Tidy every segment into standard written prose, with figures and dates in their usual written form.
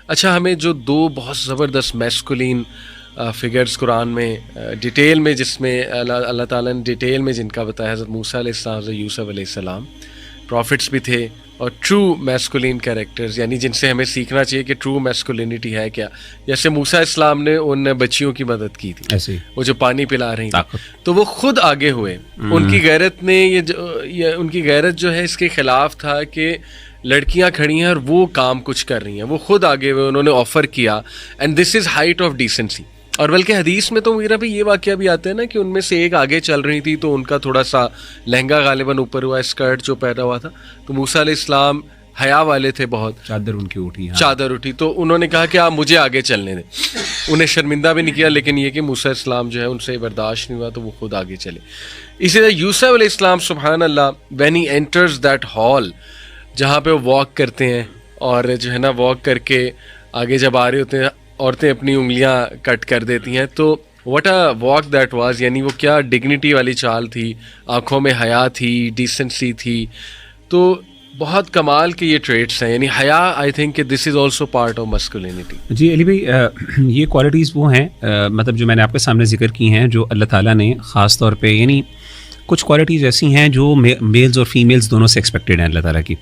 اچھا، ہمیں جو دو بہت زبردست میسکولین فگرز قرآن میں ڈیٹیل میں، جس میں اللہ تعالیٰ نے ڈیٹیل میں جن کا بتایا، حضرت موسیٰ علیہ السلام، حضرت یوسف علیہ السلام، پروفٹس بھی تھے، اور ٹرو میسکولین کیریکٹرز، یعنی جن سے ہمیں سیکھنا چاہیے کہ ٹرو میسکولینٹی ہے کیا. جیسے موسیٰ علیہ السلام نے ان بچیوں کی مدد کی تھی، وہ جو پانی پلا رہی تھی، تو وہ خود آگے ہوئے. ان کی غیرت نے ان کی غیرت جو ہے اس کے خلاف تھا کہ لڑکیاں کھڑی ہیں اور وہ کام کچھ کر رہی ہیں، وہ خود آگے ہوئے، انہوں نے آفر کیا. And this is height of decency. اور بلکہ حدیث میں تو میرا بھی یہ واقعہ بھی آتا ہے نا کہ ان میں سے ایک آگے چل رہی تھی تو ان کا تھوڑا سا لہنگا غالباً اوپر ہوا، اسکرٹ جو پہنا ہوا تھا، تو موسیٰ علیہ السلام حیا والے تھے بہت، چادر ان کی اٹھی، چادر اٹھی، تو انہوں نے کہا کہ آپ مجھے آگے چلنے دیں. انہیں شرمندہ بھی نہیں کیا، لیکن یہ کہ موسیٰ علیہ السلام جو ہے ان سے برداشت نہیں ہوا تو وہ خود آگے چلے. اسی طرح یوسف علیہ السلام سبحان اللہ when he enters that hall جہاں پہ وہ واک کرتے ہیں، اور جو ہے نا واک کر کے آگے جب آ رہے ہوتے ہیں عورتیں اپنی انگلیاں کٹ کر دیتی ہیں، تو what a walk that was, یعنی وہ کیا ڈگنیٹی والی چال تھی، آنکھوں میں حیا تھی، ڈیسنسی تھی. تو بہت کمال کے یہ ٹریٹس ہیں، یعنی حیا آئی تھنک کہ دس از آلسو پارٹ آف مسکولینٹی. جی علی بھائی، یہ کوالٹیز وہ ہیں مطلب جو میں نے آپ کے سامنے ذکر کی ہیں، جو اللہ تعالیٰ نے خاص طور پہ، یعنی کچھ کوالٹیز ایسی ہیں جو میلز اور فیمیلز دونوں سے ایکسپیکٹڈ ہیں اللہ تعالیٰ کی،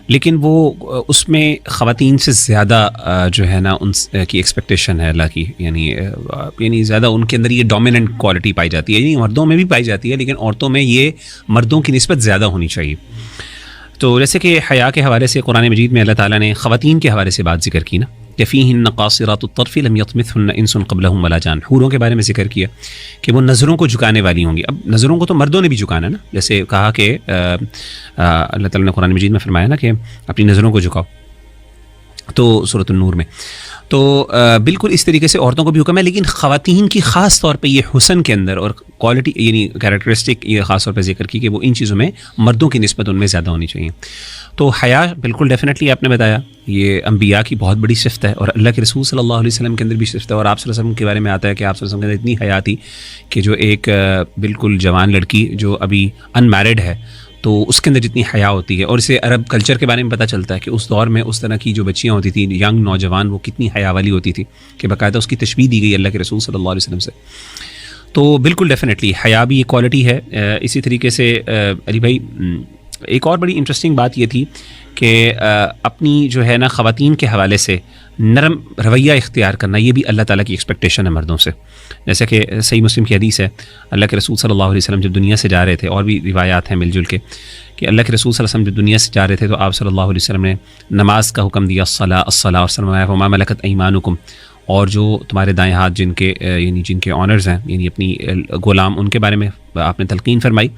لیکن وہ اس میں خواتین سے زیادہ جو ہے نا ان کی ایکسپیکٹیشن ہے اللہ کی، یعنی زیادہ ان کے اندر یہ ڈومیننٹ کوالٹی پائی جاتی ہے. یعنی مردوں میں بھی پائی جاتی ہے، لیکن عورتوں میں یہ مردوں کی نسبت زیادہ ہونی چاہیے. تو جیسے کہ حیا کے حوالے سے قرآن مجید میں اللہ تعالیٰ نے خواتین کے حوالے سے بات ذکر کی نا، کہ فیہن قاصرات الطرف لم یطمثہن انس قبلہم ولا جان، حوروں کے بارے میں ذکر کیا کہ وہ نظروں کو جھکانے والی ہوں گی. اب نظروں کو تو مردوں نے بھی جھکانا نا، جیسے کہا کہ اللہ تعالیٰ نے قرآن مجید میں فرمایا نا کہ اپنی نظروں کو جھکاؤ، تو سورۃ النور میں. تو بالکل اس طریقے سے عورتوں کو بھی حکم ہے، لیکن خواتین کی خاص طور پہ یہ حسن کے اندر اور کوالٹی یعنی کیریکٹرسٹک یہ خاص طور پہ ذکر کی کہ وہ ان چیزوں میں مردوں کی نسبت ان میں زیادہ ہونی چاہیے. تو حیا بالکل ڈیفینیٹلی آپ نے بتایا یہ انبیاء کی بہت بڑی صفت ہے، اور اللہ کے رسول صلی اللہ علیہ وسلم کے اندر بھی صفت ہے. اور آپ صلی اللہ علیہ وسلم کے بارے میں آتا ہے کہ آپ صلی اللہ علیہ وسلم کے اندر اتنی حیا تھی کہ جو ایک بالکل جوان لڑکی جو ابھی ان میرڈ ہے تو اس کے اندر جتنی حیا ہوتی ہے، اور اسے عرب کلچر کے بارے میں پتہ چلتا ہے کہ اس دور میں اس طرح کی جو بچیاں ہوتی تھیں، ینگ نوجوان، وہ کتنی حیا والی ہوتی تھی کہ باقاعدہ اس کی تشبیہ دی گئی اللہ کے رسول صلی اللہ علیہ وسلم سے. تو بالکل ڈیفینیٹلی حیا بھی ایک کوالٹی ہے. اسی طریقے سے علی بھائی ایک اور بڑی انٹرسٹنگ بات یہ تھی کہ اپنی جو ہے نا خواتین کے حوالے سے نرم رویہ اختیار کرنا، یہ بھی اللہ تعالیٰ کی ایکسپیکٹیشن ہے مردوں سے. جیسے کہ صحیح مسلم کی حدیث ہے، اللہ کے رسول صلی اللہ علیہ وسلم جب دنیا سے جا رہے تھے، اور بھی روایات ہیں مل جل کے کہ اللہ کے رسول صلی اللہ علیہ وسلم جب دنیا سے جا رہے تھے تو آپ صلی اللہ علیہ وسلم نے نماز کا حکم دیا، الصلاۃ، اور فرمایا وما ملکت ایمانکم، اور جو تمہارے دائیں ہاتھ جن کے آنرز ہیں، یعنی اپنی غلام، ان کے بارے میں آپ نے تلقین فرمائی.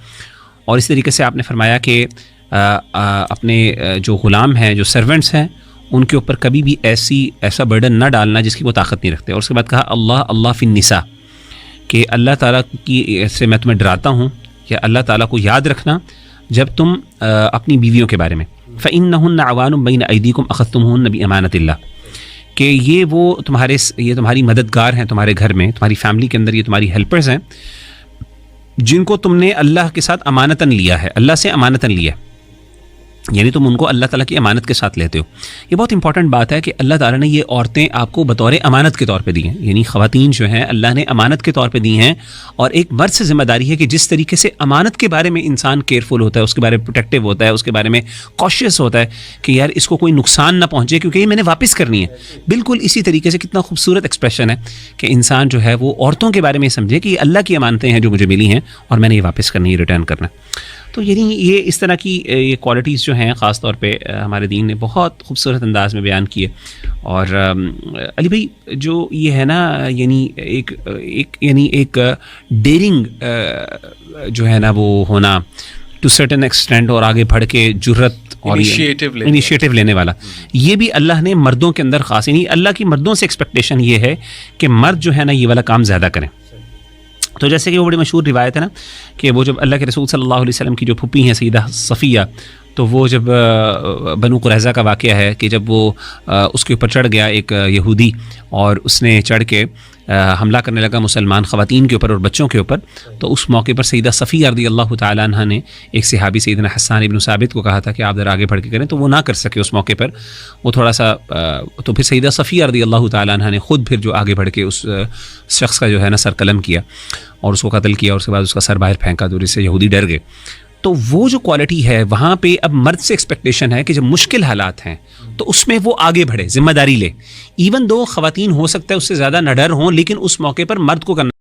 اور اس طریقے سے آپ نے فرمایا کہ اپنے جو غلام ہیں، جو سرونٹس ہیں، ان کے اوپر کبھی بھی ایسا برڈن نہ ڈالنا جس کی وہ طاقت نہیں رکھتے. اور اس کے بعد کہا اللہ فی النساء، کہ اللہ تعالیٰ کی سے میں تمہیں ڈراتا ہوں کہ اللہ تعالیٰ کو یاد رکھنا جب تم اپنی بیویوں کے بارے میں، فإنہن عوان بین ایدیکم اخذتموہن بامانۃ اللہ، کہ یہ تمہاری مددگار ہیں تمہارے گھر میں، تمہاری فیملی کے اندر، یہ تمہاری ہیلپرز ہیں جن کو تم نے اللہ کے ساتھ امانتاً لیا ہے، اللہ سے امانتاً لیا ہے، یعنی تم ان کو اللہ تعالیٰ کی امانت کے ساتھ لیتے ہو. یہ بہت امپورٹنٹ بات ہے کہ اللہ تعالیٰ نے یہ عورتیں آپ کو بطور امانت کے طور پہ دی ہیں، یعنی خواتین جو ہیں اللہ نے امانت کے طور پہ دی ہیں. اور ایک مرد سے ذمہ داری ہے کہ جس طریقے سے امانت کے بارے میں انسان کیئرفل ہوتا ہے، اس کے بارے میں پروٹیکٹیو ہوتا ہے، اس کے بارے میں کاشیس ہوتا ہے کہ یار اس کو کوئی نقصان نہ پہنچے کیونکہ یہ میں نے واپس کرنی ہے. بالکل اسی طریقے سے کتنا خوبصورت ایکسپریشن ہے کہ انسان جو ہے وہ عورتوں کے بارے میں سمجھے کہ یہ اللہ کی امانتیں ہیں جو مجھے ملی ہیں اور میں نے یہ واپس کرنی ہے، ریٹرن کرنا. تو یعنی یہ اس طرح کی یہ کوالٹیز جو ہیں خاص طور پہ ہمارے دین نے بہت خوبصورت انداز میں بیان کیے. اور علی بھائی جو یہ ہے نا یعنی ایک ڈیرنگ جو ہے نا وہ ہونا ٹو سرٹن ایکسٹینٹ، اور آگے بڑھ کے جرت اور انیشیٹو لینے والا، یہ بھی اللہ نے مردوں کے اندر خاص، یعنی اللہ کی مردوں سے ایکسپیکٹیشن یہ ہے کہ مرد جو ہے نا یہ والا کام زیادہ کریں. تو جیسے کہ وہ بڑی مشہور روایت ہے نا کہ وہ جب اللہ کے رسول صلی اللہ علیہ وسلم کی جو پھوپھی ہیں سیدہ صفیہ، تو وہ جب بنو قریظہ کا واقعہ ہے کہ جب وہ اس کے اوپر چڑھ گیا ایک یہودی اور اس نے چڑھ کے حملہ کرنے لگا مسلمان خواتین کے اوپر اور بچوں کے اوپر، تو اس موقع پر سیدہ صفیہ رضی اللہ تعالیٰ عنہ نے ایک صحابی سیدنا حسان ابن ثابت کو کہا تھا کہ آپ ذرا آگے بڑھ کے کریں، تو وہ نہ کر سکے اس موقع پر، وہ تھوڑا سا تو پھر سیدہ صفیہ رضی اللہ تعالیٰ عنہ نے خود پھر جو آگے بڑھ کے اس شخص کا جو ہے نا سر قلم کیا اور اس کو قتل کیا، اور اس کے بعد اس کا سر باہر پھینکا تو اس سے یہودی ڈر گئے. تو وہ جو کوالٹی ہے وہاں پہ اب مرد سے ایکسپیکٹیشن ہے کہ جب مشکل حالات ہیں تو اس میں وہ آگے بڑھے، ذمہ داری لے، ایون دو خواتین ہو سکتا ہے اس سے زیادہ نہ ڈر ہوں، لیکن اس موقع پر مرد کو کرنا